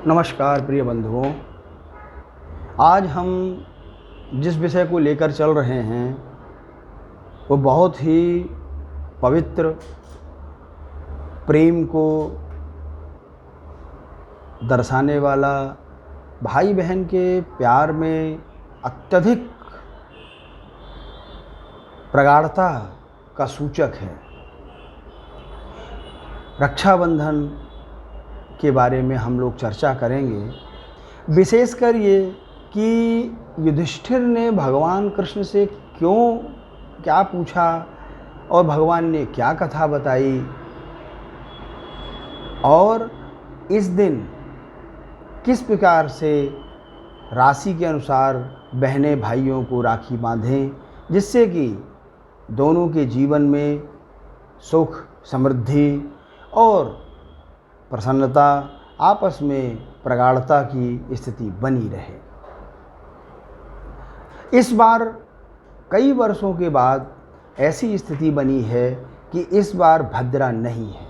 नमस्कार प्रिय बंधुओं। आज हम जिस विषय को लेकर चल रहे हैं वो बहुत ही पवित्र, प्रेम को दर्शाने वाला, भाई बहन के प्यार में अत्यधिक प्रगाढ़ता का सूचक है। रक्षाबंधन के बारे में हम लोग चर्चा करेंगे। विशेषकर ये कि युधिष्ठिर ने भगवान कृष्ण से क्या पूछा और भगवान ने क्या कथा बताई, और इस दिन किस प्रकार से राशि के अनुसार बहनें भाइयों को राखी बांधें, जिससे कि दोनों के जीवन में सुख, समृद्धि और प्रसन्नता, आपस में प्रगाढ़ता की स्थिति बनी रहे। इस बार कई वर्षों के बाद ऐसी स्थिति बनी है कि इस बार भद्रा नहीं है।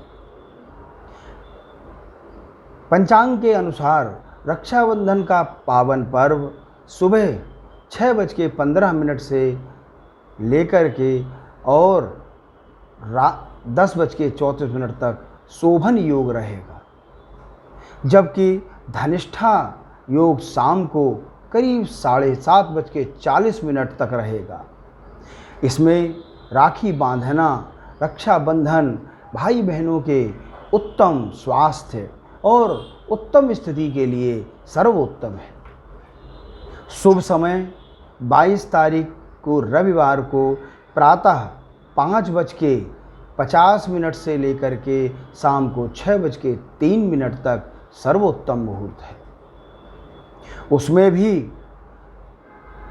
पंचांग के अनुसार रक्षाबंधन का पावन पर्व सुबह 6:15 से लेकर के और 10:34 तक शोभन योग रहेगा, जबकि धनिष्ठा योग शाम को करीब 7:40 तक रहेगा। इसमें राखी बांधना, रक्षाबंधन भाई बहनों के उत्तम स्वास्थ्य और उत्तम स्थिति के लिए सर्वोत्तम है। शुभ समय 22 तारीख को रविवार को प्रातः 5:50 से लेकर के शाम को 6:03 तक सर्वोत्तम मुहूर्त है। उसमें भी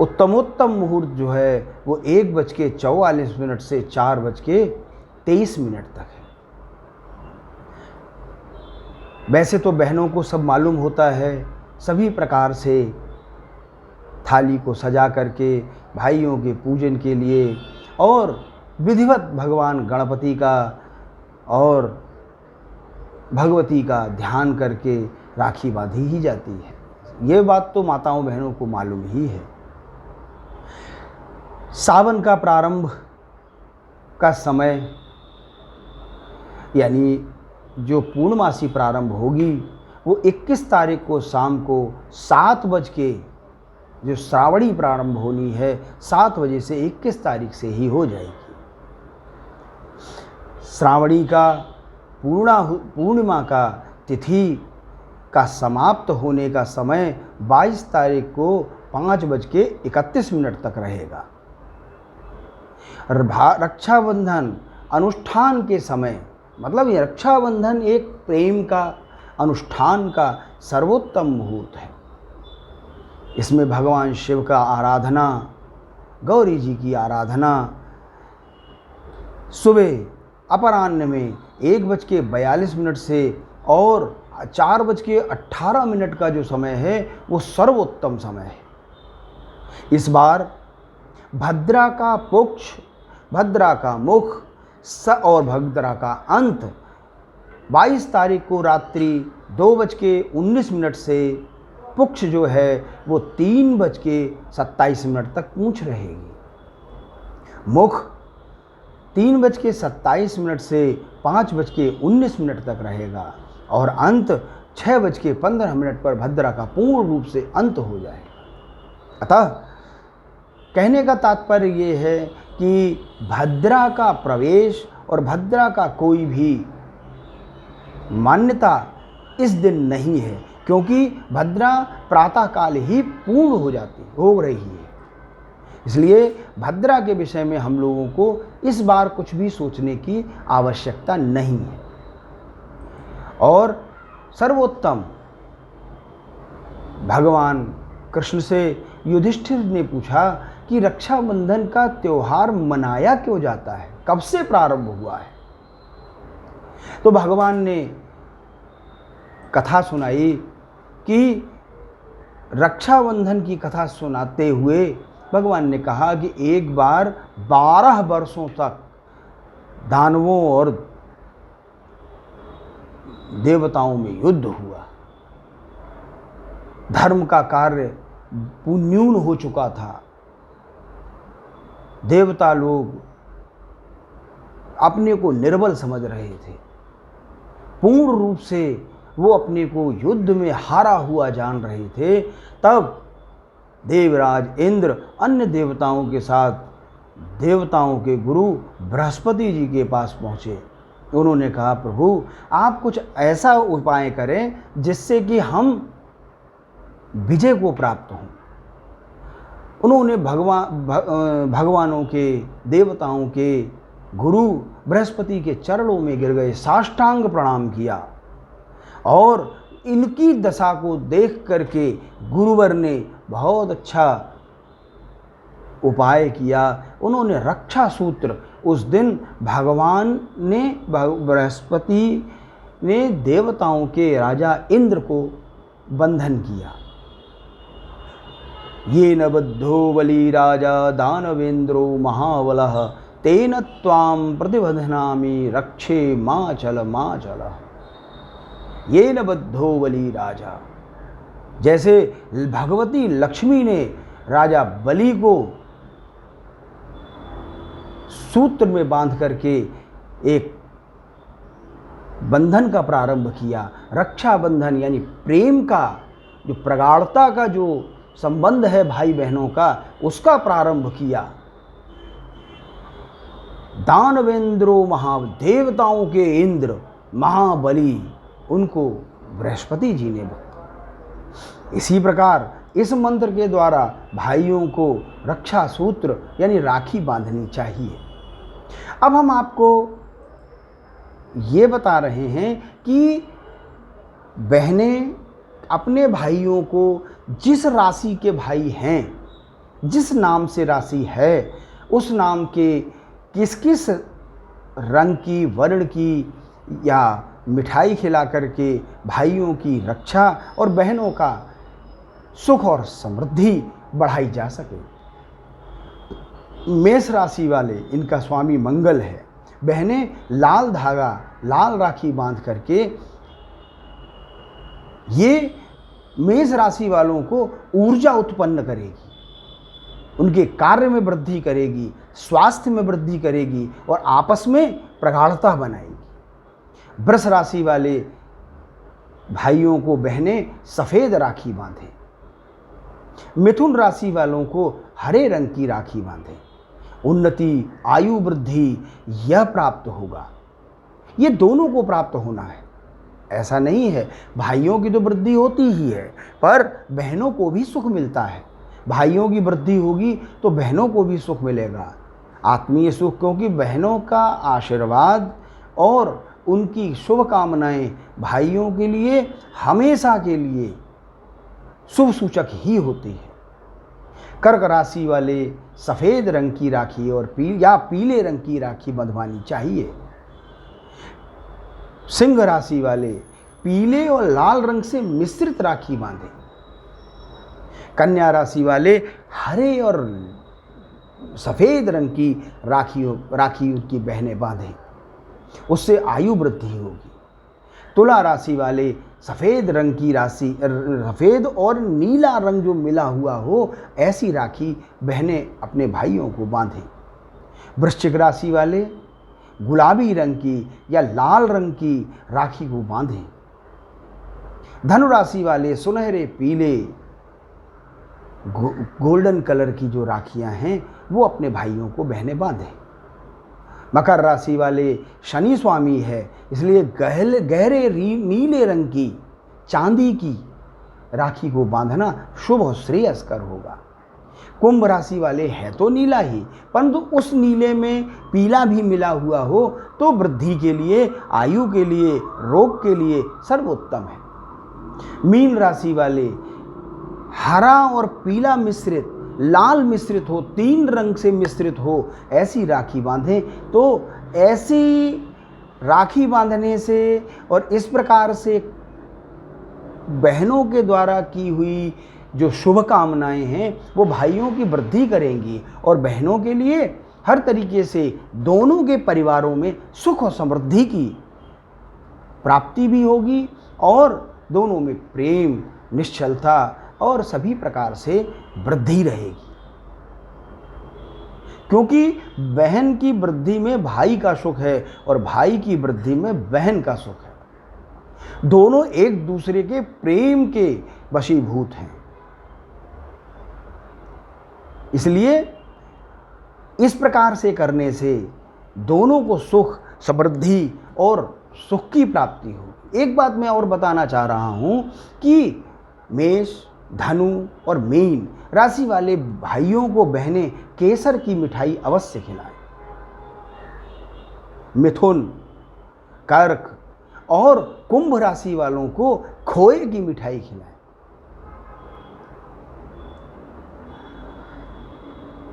उत्तमोत्तम मुहूर्त जो है वो 1:44 से 4:23 तक है। वैसे तो बहनों को सब मालूम होता है, सभी प्रकार से थाली को सजा करके भाइयों के पूजन के लिए और विधिवत भगवान गणपति का और भगवती का ध्यान करके राखी बांधी ही जाती है। ये बात तो माताओं बहनों को मालूम ही है। सावन का प्रारंभ का समय, यानी जो पूर्णमासी प्रारंभ होगी वो 21 तारीख को शाम को 7 बज के, जो श्रावणी प्रारंभ होनी है 7 बजे से 21 तारीख से ही हो जाएगी। श्रावणी का पूर्णिमा का तिथि का समाप्त होने का समय 22 तारीख को 5:31 तक रहेगा। रक्षाबंधन अनुष्ठान के समय, मतलब ये रक्षाबंधन एक प्रेम का अनुष्ठान का सर्वोत्तम मुहूर्त है। इसमें भगवान शिव का आराधना, गौरी जी की आराधना सुबह अपराह्न में 1:42 से और 4:18 का जो समय है वो सर्वोत्तम समय है। इस बार भद्रा का पुक्ष, भद्रा का मुख और भद्रा का अंत 22 तारीख को रात्रि 2:19 से पुक्ष जो है वो 3:27 तक पूंछ रहेगी। मुख 3:27 से 5:19 तक रहेगा और अंत 6:15 पर भद्रा का पूर्ण रूप से अंत हो जाएगा। अतः कहने का तात्पर्य ये है कि भद्रा का प्रवेश और भद्रा का कोई भी मान्यता इस दिन नहीं है, क्योंकि भद्रा प्रातःकाल ही पूर्ण हो रही है। इसलिए भद्रा के विषय में हम लोगों को इस बार कुछ भी सोचने की आवश्यकता नहीं है। और सर्वोत्तम भगवान कृष्ण से युधिष्ठिर ने पूछा कि रक्षाबंधन का त्योहार मनाया क्यों जाता है, कब से प्रारंभ हुआ है। तो भगवान ने कथा सुनाई कि रक्षाबंधन की कथा सुनाते हुए भगवान ने कहा कि एक बार 12 वर्षों तक दानवों और देवताओं में युद्ध हुआ। धर्म का कार्य न्यून हो चुका था। देवता लोग अपने को निर्बल समझ रहे थे। पूर्ण रूप से वो अपने को युद्ध में हारा हुआ जान रहे थे। तब देवराज इंद्र अन्य देवताओं के साथ देवताओं के गुरु बृहस्पति जी के पास पहुँचे। उन्होंने कहा, प्रभु आप कुछ ऐसा उपाय करें जिससे कि हम विजय को प्राप्त हों। उन्होंने भगवानों के देवताओं के गुरु बृहस्पति के चरणों में गिर गए, साष्टांग प्रणाम किया और इनकी दशा को देख करके गुरुवर ने बहुत अच्छा उपाय किया। उन्होंने रक्षा सूत्र उस दिन भगवान ने बृहस्पति ने देवताओं के राजा इंद्र को बंधन किया। ये न बद्धो बलि राजा दानवेंद्रो महाबलः तेन त्वां प्रतिबध्नामि रक्षे माचल माचल। ये न बद्धो बलि राजा, जैसे भगवती लक्ष्मी ने राजा बलि को सूत्र में बांध करके एक बंधन का प्रारंभ किया, रक्षा बंधन यानी प्रेम का जो प्रगाढ़ता का जो संबंध है भाई बहनों का, उसका प्रारंभ किया। दानवेंद्रो महादेवताओं के इंद्र महाबली, उनको बृहस्पति जी ने इसी प्रकार इस मंत्र के द्वारा भाइयों को रक्षा सूत्र यानी राखी बांधनी चाहिए। अब हम आपको ये बता रहे हैं कि बहनें अपने भाइयों को जिस राशि के भाई हैं, जिस नाम से राशि है, उस नाम के किस किस रंग की, वर्ण की या मिठाई खिला करके भाइयों की रक्षा और बहनों का सुख और समृद्धि बढ़ाई जा सके। मेष राशि वाले, इनका स्वामी मंगल है। बहनें लाल धागा, लाल राखी बांध करके ये मेष राशि वालों को ऊर्जा उत्पन्न करेगी, उनके कार्य में वृद्धि करेगी, स्वास्थ्य में वृद्धि करेगी और आपस में प्रगाढ़ता बनाएगी। वृष राशि वाले भाइयों को बहनें सफ़ेद राखी बांधें। मिथुन राशि वालों को हरे रंग की राखी बांधें। उन्नति, आयु वृद्धि यह प्राप्त होगा। ये दोनों को प्राप्त होना है, ऐसा नहीं है। भाइयों की तो वृद्धि होती ही है, पर बहनों को भी सुख मिलता है। भाइयों की वृद्धि होगी तो बहनों को भी सुख मिलेगा, आत्मीय सुख, क्योंकि बहनों का आशीर्वाद और उनकी शुभकामनाएं भाइयों के लिए हमेशा के लिए शुभ सूचक ही होती है। कर्क राशि वाले सफ़ेद रंग की राखी और पीले रंग की राखी बंधवानी चाहिए। सिंह राशि वाले पीले और लाल रंग से मिश्रित राखी बांधें। कन्या राशि वाले हरे और सफ़ेद रंग की राखी उनकी बहनें बांधें, उससे आयु वृद्धि होगी। तुला राशि वाले सफ़ेद रंग की राशि, सफ़ेद और नीला रंग जो मिला हुआ हो, ऐसी राखी बहनें अपने भाइयों को बांधें। वृश्चिक राशि वाले गुलाबी रंग की या लाल रंग की राखी को बांधें। धनु राशि वाले सुनहरे पीले गोल्डन कलर की जो राखियां हैं वो अपने भाइयों को बहनें बांधें। मकर राशि वाले शनि स्वामी है, इसलिए गहरे नीले रंग की चांदी की राखी को बांधना शुभ और श्रेयस्कर होगा। कुंभ राशि वाले है तो नीला ही, परंतु उस नीले में पीला भी मिला हुआ हो तो वृद्धि के लिए, आयु के लिए, रोग के लिए सर्वोत्तम है। मीन राशि वाले हरा और पीला मिश्रित, लाल मिश्रित हो, 3 रंग से मिश्रित हो, ऐसी राखी बांधें। तो ऐसी राखी बांधने से और इस प्रकार से बहनों के द्वारा की हुई जो शुभकामनाएं हैं वो भाइयों की वृद्धि करेंगी और बहनों के लिए हर तरीके से दोनों के परिवारों में सुख और समृद्धि की प्राप्ति भी होगी और दोनों में प्रेम, निश्चलता और सभी प्रकार से वृद्धि रहेगी। क्योंकि बहन की वृद्धि में भाई का सुख है और भाई की वृद्धि में बहन का सुख है। दोनों एक दूसरे के प्रेम के वशीभूत हैं। इसलिए इस प्रकार से करने से दोनों को सुख, समृद्धि और सुख की प्राप्ति हो। एक बात मैं और बताना चाह रहा हूं कि मेष, धनु और मीन राशि वाले भाइयों को बहनें केसर की मिठाई अवश्य खिलाएं। मिथुन, कर्क और कुंभ राशि वालों को खोए की मिठाई खिलाएं।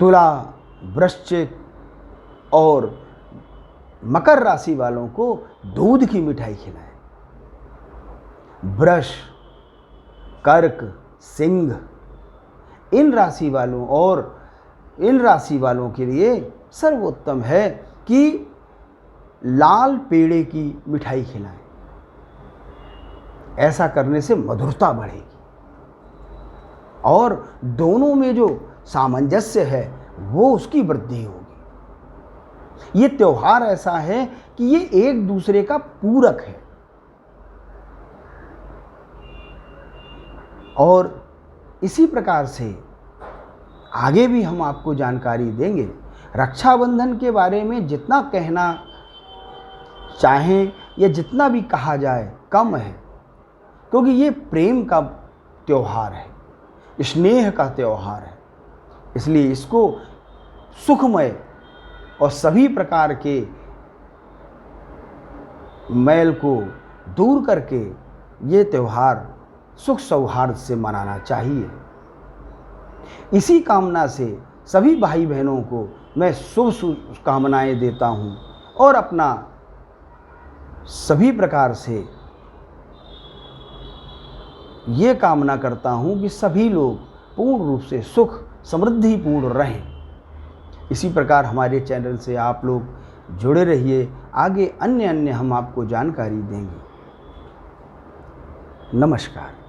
तुला, वृश्चिक और मकर राशि वालों को दूध की मिठाई खिलाएं। वृष, कर्क, सिंह इन राशि वालों के लिए सर्वोत्तम है कि लाल पेड़े की मिठाई खिलाएं। ऐसा करने से मधुरता बढ़ेगी और दोनों में जो सामंजस्य है वो उसकी वृद्धि होगी। ये त्योहार ऐसा है कि ये एक दूसरे का पूरक है और इसी प्रकार से आगे भी हम आपको जानकारी देंगे। रक्षाबंधन के बारे में जितना कहना चाहें या जितना भी कहा जाए कम है, क्योंकि ये प्रेम का त्योहार है, स्नेह का त्योहार है। इसलिए इसको सुखमय और सभी प्रकार के मैल को दूर करके ये त्योहार सुख सौहार्द से मनाना चाहिए। इसी कामना से सभी भाई बहनों को मैं शुभ कामनाएं देता हूं और अपना सभी प्रकार से ये कामना करता हूं कि सभी लोग पूर्ण रूप से सुख समृद्धि पूर्ण रहें। इसी प्रकार हमारे चैनल से आप लोग जुड़े रहिए। आगे अन्य हम आपको जानकारी देंगे। नमस्कार।